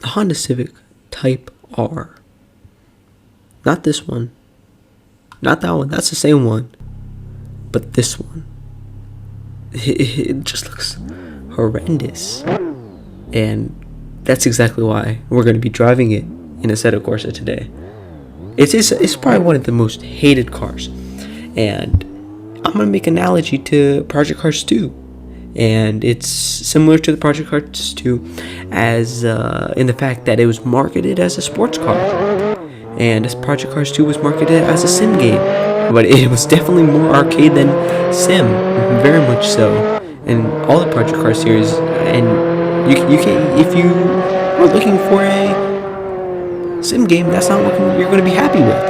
the Honda Civic Type R. Not this one. Not that one. That's the same one. But this one. It just looks horrendous. And that's exactly why we're going to be driving it in Assetto Corsa today. It's probably one of the most hated cars. And I'm going to make an analogy to Project Cars 2. And it's similar to the Project Cars 2 as in the fact that it was marketed as a sports car. And this Project Cars 2 was marketed as a sim game. But it was definitely more arcade than sim. Very much so. And all the Project Cars series. And you can, if you were looking for a sim game, that's not what you're going to be happy with.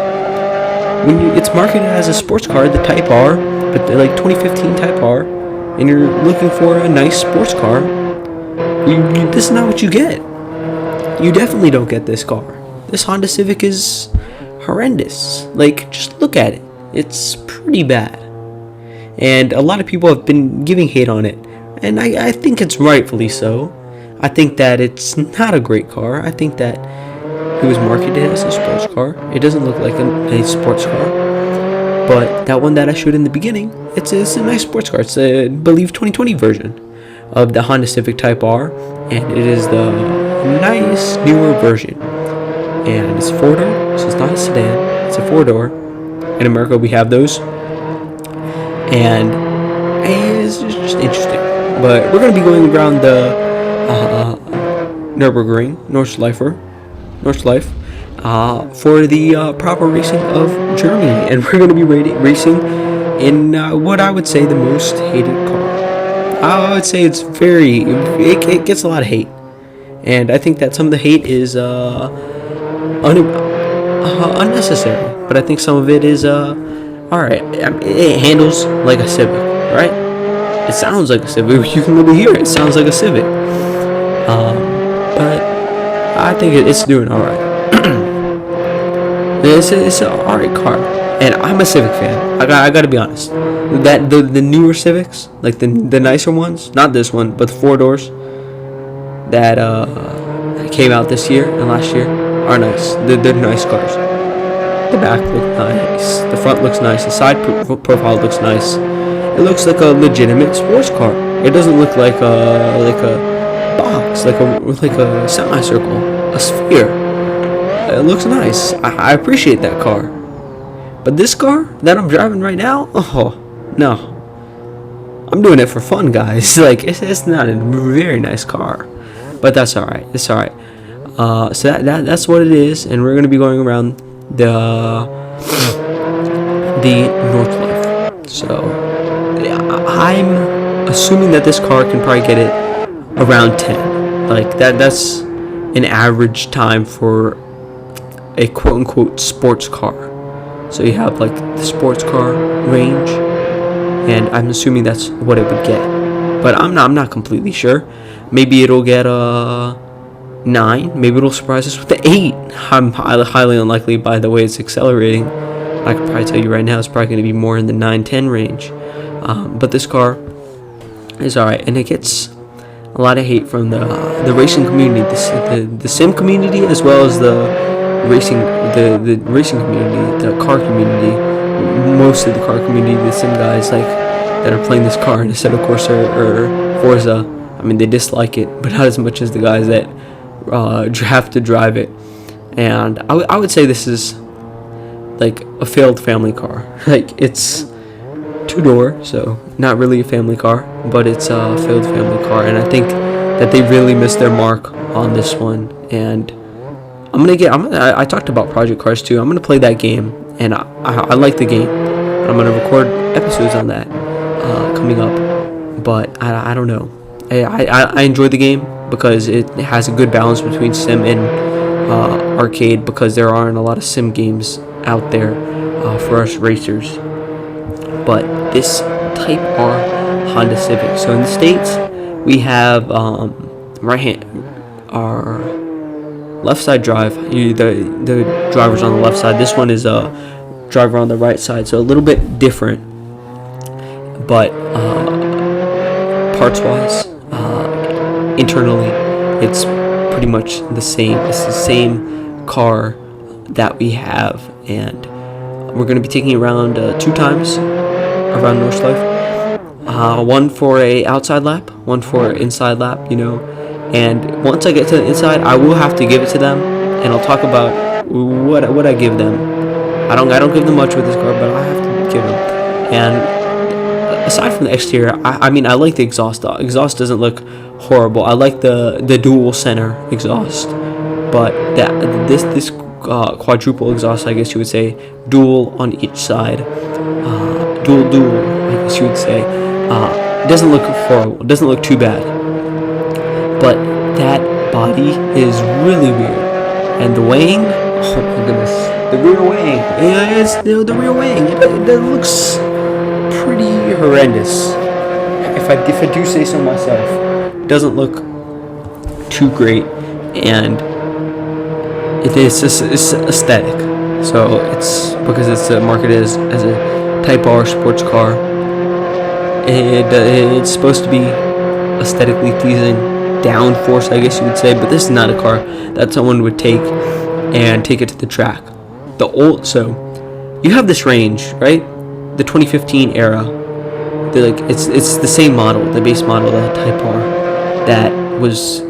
It's marketed as a sports car, the Type R, but the 2015 Type R, and you're looking for a nice sports car, this is not what you get. You definitely don't get this car. This Honda Civic is horrendous. Just look at it. It's pretty bad. And a lot of people have been giving hate on it. And I think it's rightfully so. I think that it's not a great car. I think that it was marketed as a sports car. It doesn't look like a sports car. But that one that I showed in the beginning, it's a nice sports car. It's a, I believe, 2020 version of the Honda Civic Type R. And it is the nice, newer version. And it's a 4-door, so it's not a sedan. It's a 4-door. In America, we have those. And it's just interesting. But we're going to be going around the Nürburgring, Nordschleife, for the proper racing of Germany. And we're going to be racing in what I would say the most hated car. I would say it gets a lot of hate. And I think that some of the hate is unnecessary. But I think some of it is, alright. It handles like a Civic, right? It sounds like a Civic. You can really hear it. It sounds like a Civic. But I think it's doing alright. It's an alright car. And I'm a Civic fan. I gotta be honest. The newer Civics, like the nicer ones, not this one, but the 4-doors that came out this year and last year are nice. They're nice cars. The back looks nice. The front looks nice. The side profile looks nice. It looks like a legitimate sports car. It doesn't look like a box, like a semicircle, a sphere. It looks nice. I appreciate that car. But this car that I'm driving right now, oh no. I'm doing it for fun, guys. It's not a very nice car, but that's alright. It's alright. So that's what it is, and we're gonna be going around the Nordschleife. So I'm assuming that this car can probably get it around 10. That's an average time for a quote-unquote sports car. So you have the sports car range, and I'm assuming that's what it would get. But I'm not completely sure. Maybe it'll get a 9. Maybe it'll surprise us with the 8. I'm highly unlikely by the way it's accelerating. I can probably tell you right now it's probably going to be more in the 9-10 range. But this car is alright, and it gets a lot of hate from the racing community, the sim community, as well as the racing community, the car community. Most of the car community, the sim guys that are playing this car instead of Corsa or Forza, I mean, they dislike it, but not as much as the guys that have to drive it. And I would say this is a failed family car. It's 2-door, so not really a family car, but it's a failed family car. And I think that they really missed their mark on this one. And I talked about Project Cars 2. I'm gonna play that game, and I like the game. I'm gonna record episodes on that coming up. But I don't know. I enjoy the game because it has a good balance between sim and arcade, because there aren't a lot of sim games out there for us racers. But this Type R Honda Civic. So in the States, we have our left side drive. The driver's on the left side. This one is a driver on the right side. So a little bit different. But parts wise, internally, it's pretty much the same. It's the same car that we have, and we're going to be taking it around 2 times around Nordschleife. One for a outside lap, one for inside lap, and once I get to the inside, I will have to give it to them, and I'll talk about what I give them. I don't give them much with this car, but I have to give them. And aside from the exterior, I mean, I like the exhaust. The exhaust doesn't look horrible. I like the dual center exhaust, but this quadruple exhaust, I guess you would say, dual on each side, dual, I guess you would say, doesn't look horrible. It doesn't look too bad, but that body is really weird, and the wing, oh my goodness, the rear wing, it's the rear wing. It looks pretty horrendous. If I do say so myself, it doesn't look too great, and it's aesthetic. So it's because it's marketed as a Type R sports car. It's supposed to be aesthetically pleasing, downforce, I guess you would say. But this is not a car that someone would take it to the track. So you have this range, right? The 2015 era. It's the same model, the base model, the Type R, that was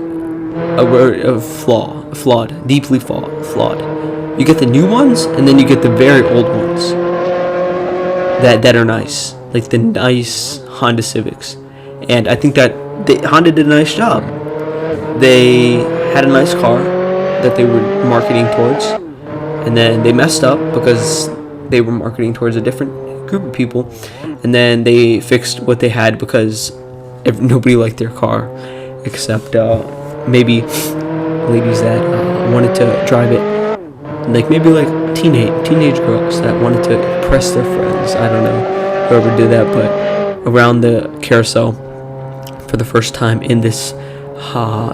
flawed, deeply flawed. You get the new ones, and then you get the very old ones that are nice, like the nice Honda Civics. And I think that Honda did a nice job. They had a nice car that they were marketing towards, and then they messed up because they were marketing towards a different group of people, and then they fixed what they had because nobody liked their car except maybe ladies that wanted to drive it, like maybe like teenage girls that wanted to impress their friends. I don't know whoever did that, but around the carousel for the first time in this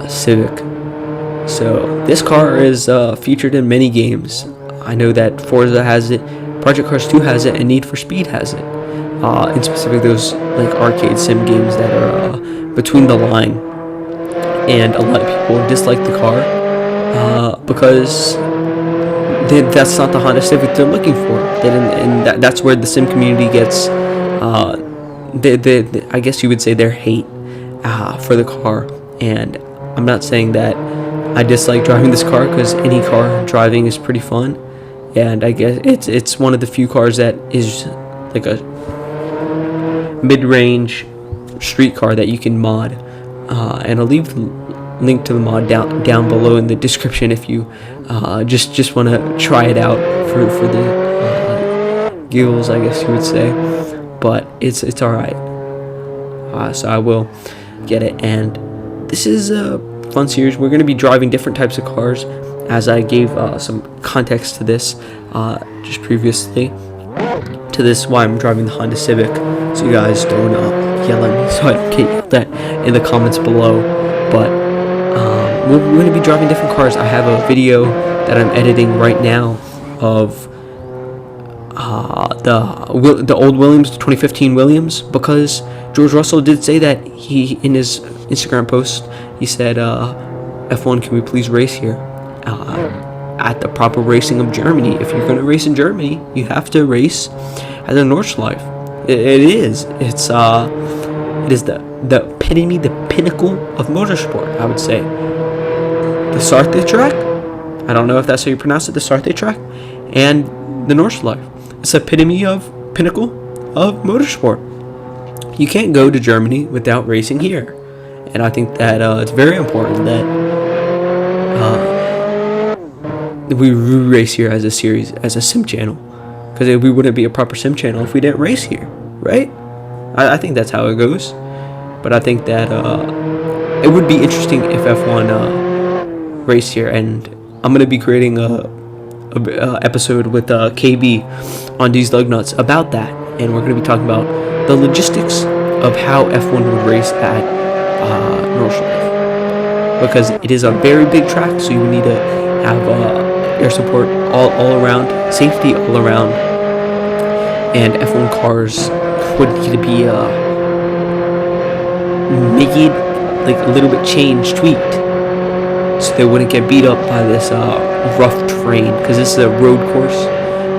Civic. So this car is featured in many games. I know that Forza has it, Project Cars 2 has it, and Need for Speed has it. In specific, those like arcade sim games that are between the line. And a lot of people dislike the car because that's not the Honda Civic they're looking for. And that's where the sim community gets, I guess you would say, their hate for the car. And I'm not saying that I dislike driving this car, because any car driving is pretty fun. And I guess it's one of the few cars that is like a mid-range street car that you can mod. And I'll leave the link to the mod down below in the description if you just want to try it out for the giggles, I guess you would say. But it's alright. So I will get it. And this is a fun series. We're going to be driving different types of cars, as I gave some context to this just previously. To this, why I'm driving the Honda Civic, so you guys don't yell at me, so I don't get yelled at in the comments below. But we're going to be driving different cars. I have a video that I'm editing right now of the old Williams, the 2015 Williams, because George Russell did say that he, in his Instagram post, he said, F1, can we please race here at the proper racing of Germany? If you're going to race in Germany, you have to race at the Nordschleife. It is the epitome, the pinnacle of motorsport, I would say. The Sarthe track, I don't know if that's how you pronounce it, the Sarthe track, and the Nordschleife. It's the epitome of pinnacle of motorsport. You can't go to Germany without racing here. And I think that it's very important that we race here as a series, as a sim channel, because we wouldn't be a proper sim channel if we didn't race here, right? I think that's how it goes. But I think that it would be interesting if F1 raced here, and I'm gonna be creating a episode with KB on These Lug Nuts about that, and we're gonna be talking about the logistics of how F1 would race at Nordschleife, because it is a very big track, so you need to have air support all around, safety all around, and F1 cars would need to be made like a little bit changed, tweaked, so they wouldn't get beat up by this rough terrain, because this is a road course,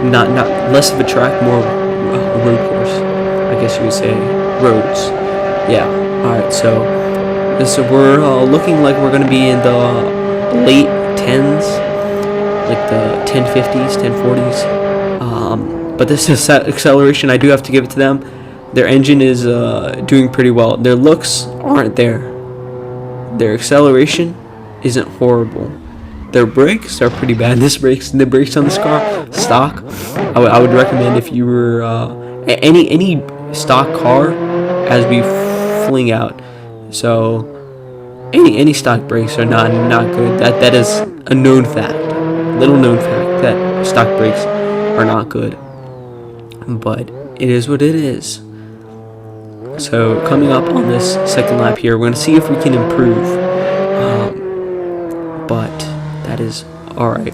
not less of a track, more a road course, I guess you would say. Roads, yeah. All right, so we're looking like we're gonna be in the late 10s, like the 1050s, 1040s. But this is acceleration, I do have to give it to them. Their engine is doing pretty well. Their looks aren't there. Their acceleration isn't horrible. Their brakes are pretty bad. The brakes on this car, stock. I would recommend, if you were any stock car, as we fling out. So any stock brakes are not good. That is a known fact, little known fact, that stock brakes are not good. But it is what it is. So coming up on this second lap here, we're going to see if we can improve. But that is alright.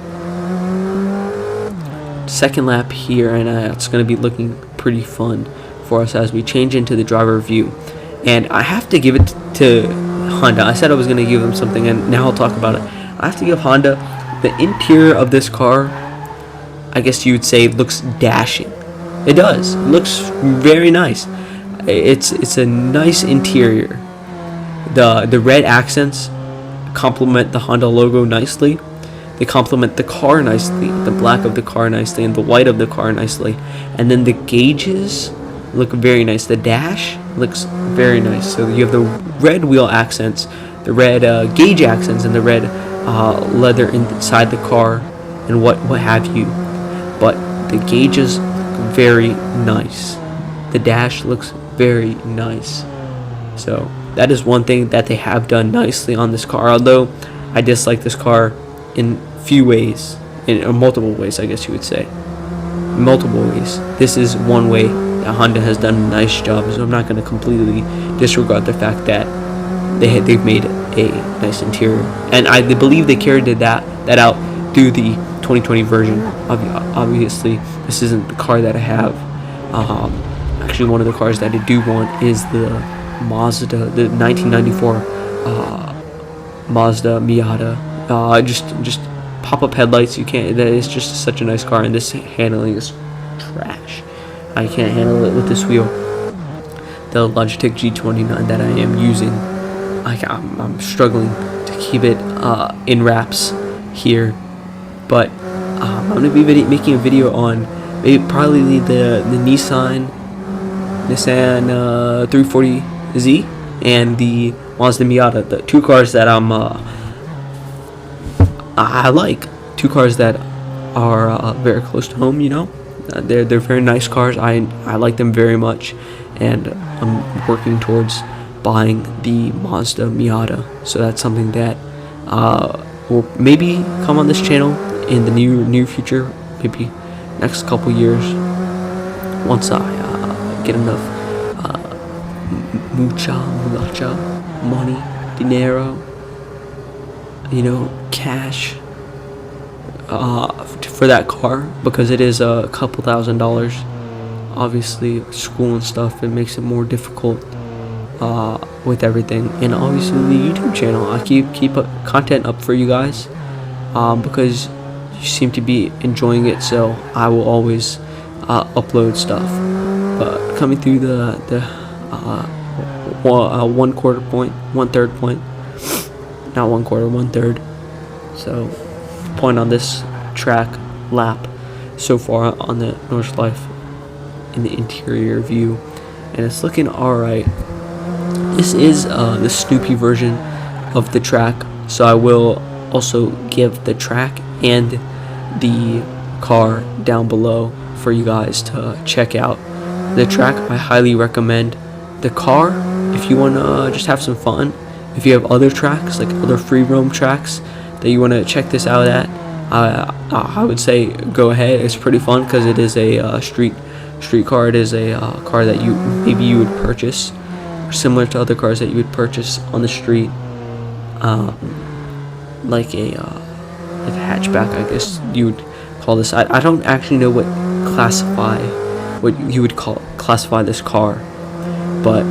Second lap here, and it's going to be looking pretty fun for us as we change into the driver view. And I have to give it to Honda. I said I was going to give them something, and now I'll talk about it. I have to give Honda, the interior of this car, I guess you would say, looks dashing. It does. It looks very nice. It's a nice interior. The red accents complement the Honda logo nicely. They complement the car nicely, the black of the car nicely, and the white of the car nicely. And then the gauges look very nice. The dash looks very nice. So you have the red wheel accents, the red gauge accents, and the red leather inside the car, and what have you. But the gauges look very nice. The dash looks very nice. So that is one thing that they have done nicely on this car, although I dislike this car in few ways, in multiple ways, I guess you would say. Multiple ways. This is one way that Honda has done a nice job, so I'm not going to completely disregard the fact that they've made a nice interior, and I believe they carried that out through the 2020 version. Obviously, this isn't the car that I have. Actually, one of the cars that I do want is the Mazda, the 1994 Mazda Miata. Just pop-up headlights. You can't. That is just such a nice car, and this handling is trash. I can't handle it with this wheel. The Logitech G29 that I am using, I'm struggling to keep it in wraps here. But I'm gonna be making a video on probably the Nissan 340Z and the Mazda Miata, the two cars that I like, two cars that are very close to home. They're very nice cars. I like them very much, and I'm working towards buying the Mazda Miata. So that's something that will maybe come on this channel in the near future, maybe next couple years, once I get enough mucha money, dinero, cash for that car, because it is a couple $1,000s. Obviously, school and stuff, it makes it more difficult with everything. And obviously the YouTube channel, I keep content up for you guys, because you seem to be enjoying it, so I will always upload stuff. But coming through the 1/4 point, 1/3 point, not 1/4, 1/3. So point on this track lap so far on the Nordschleife in the interior view, and it's looking alright. This is the Snoopy version of the track, so I will also give the track and the car down below for you guys to check out. The track I highly recommend. The car, if you want to just have some fun, if you have other tracks, like other free roam tracks that you want to check this out at, I would say go ahead. It's pretty fun because it is a street car. It is a car that you would purchase, similar to other cars that you would purchase on the street, like a hatchback, I guess you would call this. I don't actually know what you would classify this car, but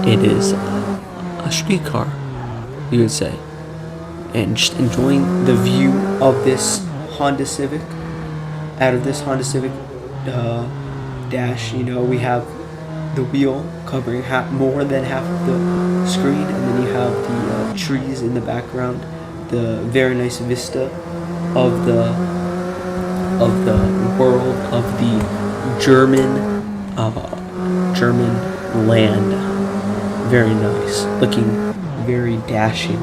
it is a street car, you would say. and just enjoying the view of this Honda Civic. Out of this Honda Civic dash, we have the wheel covering more than half of the screen, and then you have the trees in the background, the very nice vista of the world of the German land. Very nice, looking very dashing.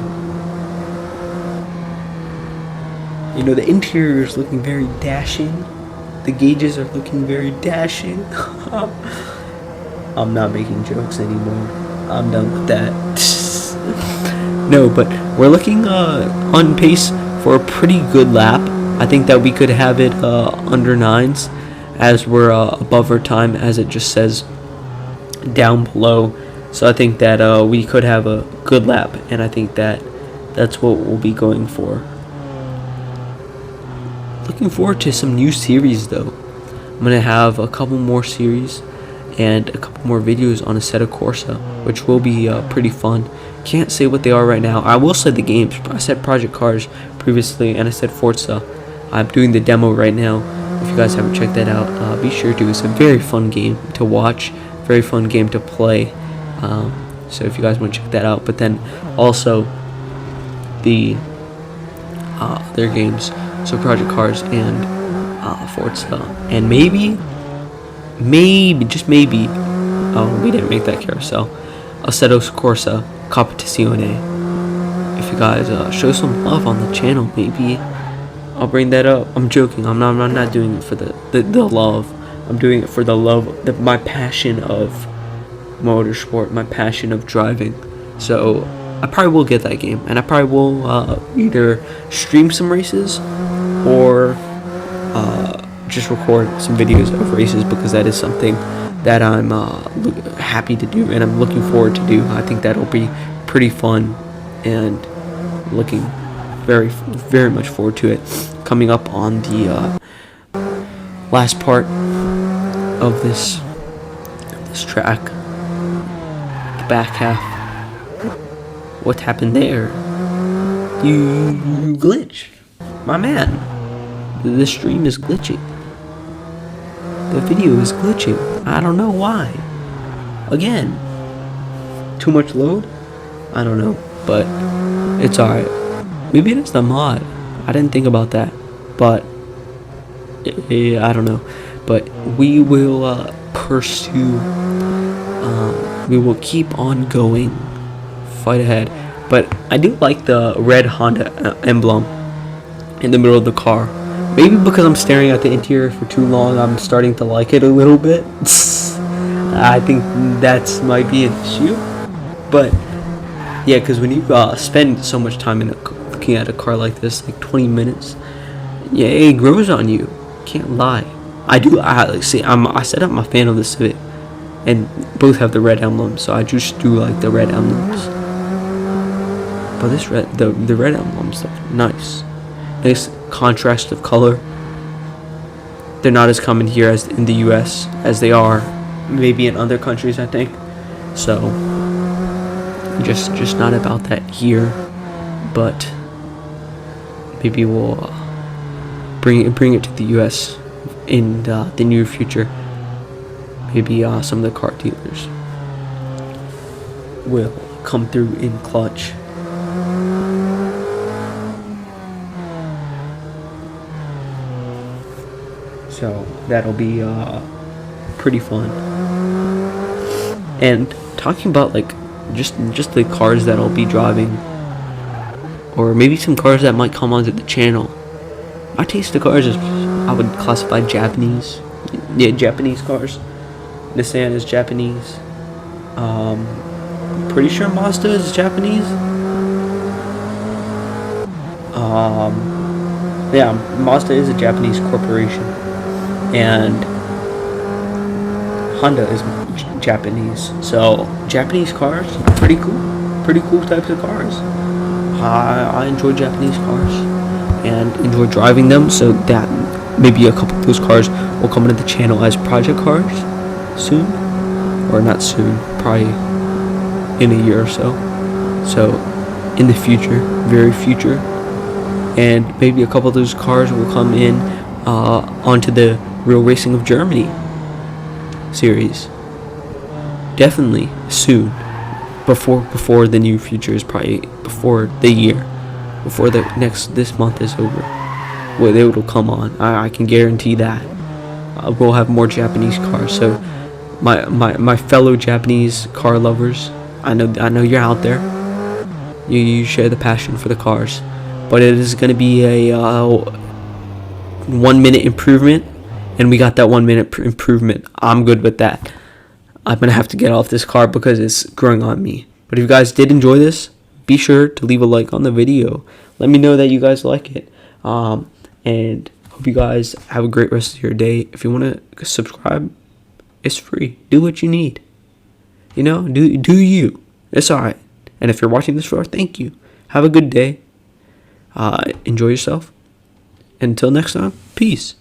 The interior is looking very dashing. The gauges are looking very dashing. I'm not making jokes anymore. I'm done with that. No, but we're looking on pace for a pretty good lap. I think that we could have it under 9s, as we're above our time, as it just says down below. So I think that we could have a good lap, and I think that's what we'll be going for. Looking forward to some new series though. I'm going to have a couple more series and a couple more videos on Assetto Corsa, which will be pretty fun. Can't say what they are right now. I will say the games. I said Project Cars previously, and I said Forza. I'm doing the demo right now. If you guys haven't checked that out, be sure to. It's a very fun game to watch, very fun game to play. So if you guys want to check that out, but then also the other games, so Project Cars and Forza, and maybe, just maybe, we didn't make that carousel, Assetto Corsa Competizione. If you guys show some love on the channel, maybe I'll bring that up. I'm joking. I'm not doing it for the love. I'm doing it for the love, my passion of motorsport, my passion of driving. So I probably will get that game, and I probably will either stream some races or just record some videos of races, because that is something that I'm happy to do and I'm looking forward to do. I think that'll be pretty fun, and looking very, very much forward to it. Coming up on the last part of this track, the back half. What happened there? You glitched, my man. The stream is glitching. The video is glitching. I don't know why. Again, too much load? I don't know, but it's alright. Maybe it's the mod. I didn't think about that, but I don't know. But we will pursue. We will keep on going. Fight ahead. But I do like the red Honda emblem in the middle of the car. Maybe because I'm staring at the interior for too long, I'm starting to like it a little bit. I think that might be an issue. But yeah, because when you spend so much time looking at a car like this, like 20 minutes, yeah, it grows on you. Can't lie. I said I'm a fan of the Civic, and both have the red emblem, so I just do like the red emblems. But the red emblems are nice contrast of color. They're not as common here as in the US as they are maybe in other countries, I think. So just not about that here, but maybe we'll bring it to the US in the near future. Maybe some of the car dealers will come through in clutch. So that'll be pretty fun. And talking about like just the cars that I'll be driving, or maybe some cars that might come onto the channel. My taste of cars is, I would classify Japanese. Yeah, Japanese cars. Nissan is Japanese. Pretty sure Mazda is Japanese. Yeah, Mazda is a Japanese corporation. And Honda is Japanese. So Japanese cars, pretty cool types of cars. I enjoy Japanese cars and enjoy driving them, so that maybe a couple of those cars will come into the channel as project cars soon, or not soon, probably in a year or so. So in the future, very future, and maybe a couple of those cars will come in onto the Real Racing of Germany series. Definitely soon, before the new future is probably before the year, before this month is over. Well, they will come on. I can guarantee that. We'll have more Japanese cars. So my fellow Japanese car lovers, I know you're out there. You share the passion for the cars, but it is going to be a 1 minute improvement, and we got that 1 minute improvement. I'm good with that. I'm going to have to get off this car because it's growing on me. But if you guys did enjoy this, be sure to leave a like on the video. Let me know that you guys like it. And hope you guys have a great rest of your day. If you want to subscribe, it's free. Do what you need. You know, do you. It's alright. And if you're watching this for, thank you. Have a good day. Enjoy yourself. Until next time, peace.